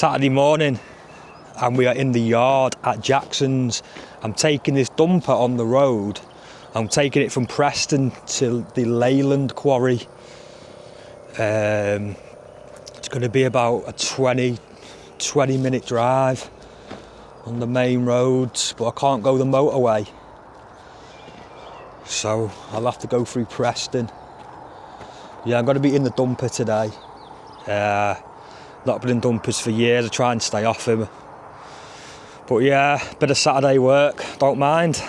Saturday morning and we are in the yard at Jackson's. I'm taking this dumper on the road. I'm taking it from Preston to the Leyland Quarry. It's going to be about a 20-minute drive on the main roads, but I can't go the motorway. So I'll have to go through Preston. Yeah, I'm going to be in the dumper today. Not been in dumpers for years, I try and stay off him. But yeah, bit of Saturday work, don't mind.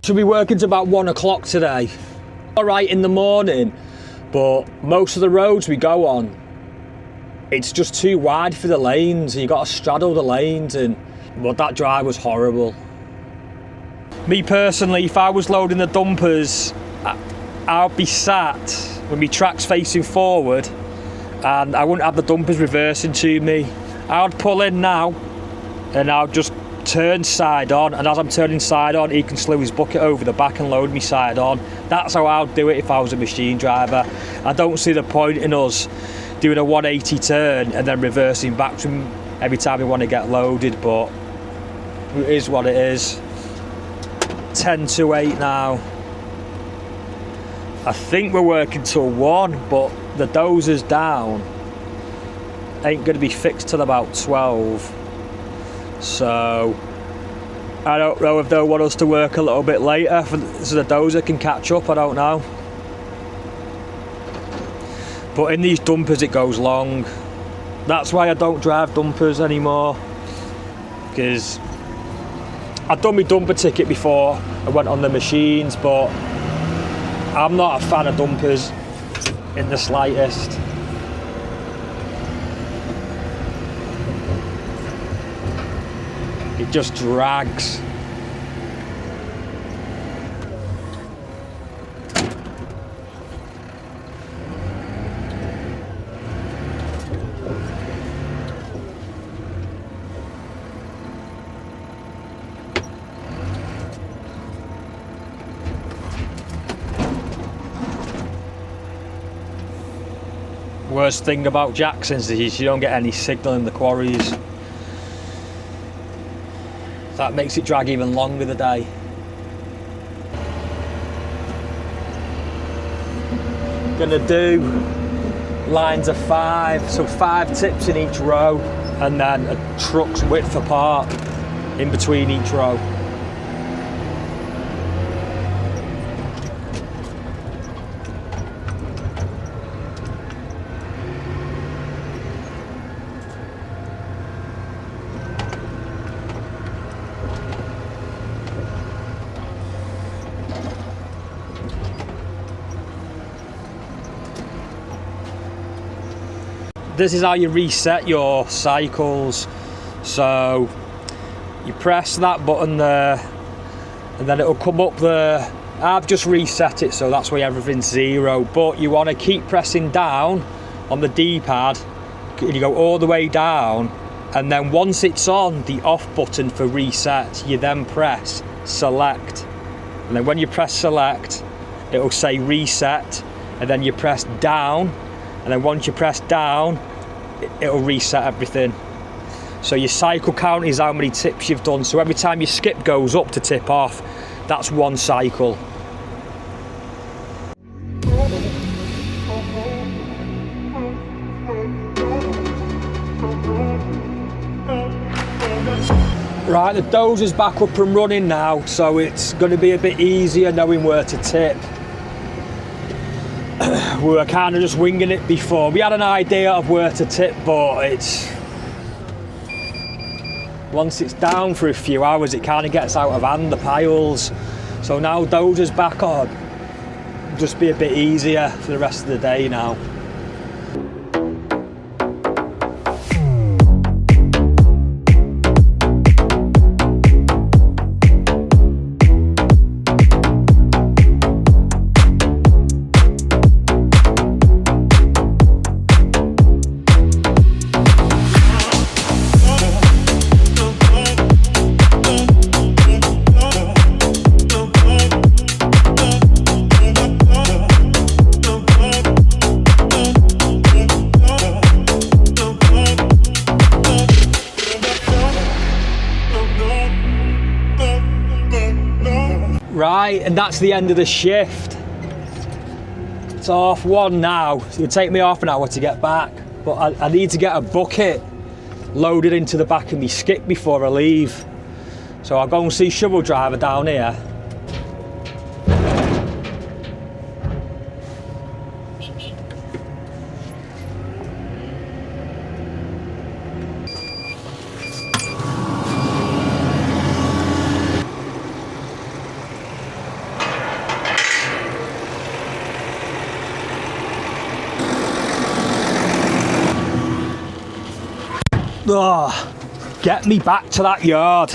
Should be working to about 1 o'clock today. All right in the morning, but most of the roads we go on, it's just too wide for the lanes. You got to straddle the lanes, and but that drive was horrible. Me personally, if I was loading the dumpers, I'd be sat with my tracks facing forward, and I wouldn't have the dumpers reversing to me. I'd pull in now, and I'll just turn side on, and as I'm turning side on, he can slew his bucket over the back and load me side on. That's how I'd do it if I was a machine driver. I don't see the point in us doing a 180 turn and then reversing back to him every time we want to get loaded, but it is what it is. 10 to 8 now. I think we're working till 1, but the dozer's down. Ain't going to be fixed till about 12. So I don't know if they'll want us to work a little bit later so the dozer can catch up, I don't know. But in these dumpers it goes long. That's why I don't drive dumpers anymore, because I'd done my dumper ticket before I went on the machines, but I'm not a fan of dumpers in the slightest. It just drags. Worst thing about Jackson's is you don't get any signal in the quarries. That makes it drag even longer the day. Gonna do lines of 5, so 5 tips in each row, and then a truck's width apart in between each row. this is how you reset your cycles. So you press that button there, and then it'll come up there. I've just reset it, so that's why everything's 0, but you want to keep pressing down on the D-pad. You go all the way down, and then once it's on the off button for reset, you then press select, and then when you press select, it'll say reset, and then you press down, and then once you press down, it'll reset everything. So your cycle count is how many tips you've done. So every time your skip goes up to tip off, that's 1 cycle. Right, the dozer's back up and running now, so it's going to be a bit easier knowing where to tip. We were kind of just winging it before. We had an idea of where to tip, but once it's down for a few hours, it kind of gets out of hand, the piles. So now dozer's back on, just be a bit easier for the rest of the day now. Right, and that's the end of the shift. It's 1:30 now. It'll take me half an hour to get back, but I need to get a bucket loaded into the back of my skip before I leave. So I'll go and see shovel driver down here. Oh, get me back to that yard.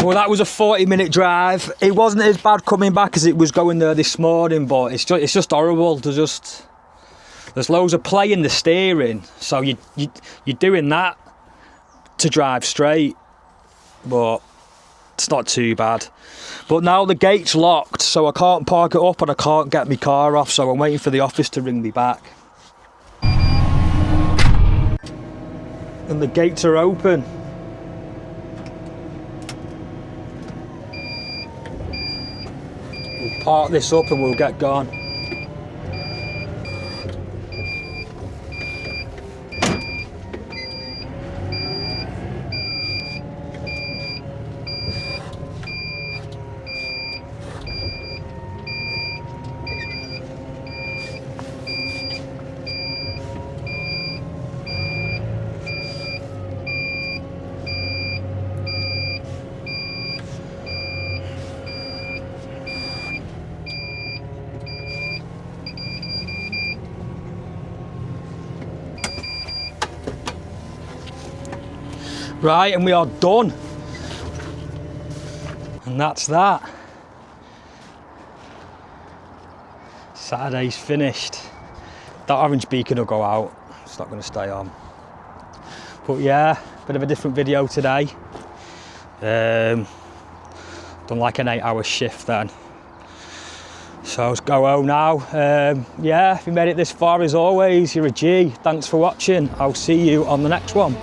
Well, that was a 40-minute drive. It wasn't as bad coming back as it was going there this morning, but it's just horrible. There's loads of play in the steering, so you're doing that to drive straight, but it's not too bad. But now the gate's locked, so I can't park it up and I can't get my car off, so I'm waiting for the office to ring me back. And the gates are open. We'll park this up and we'll get gone. Right, and we are done. And that's that. Saturday's finished. That orange beacon will go out. It's not going to stay on. But yeah, bit of a different video today. Done like an 8-hour shift then. So So let's go home now. Yeah, if you made it this far, as always, you're a G. Thanks for watching. I'll see you on the next one.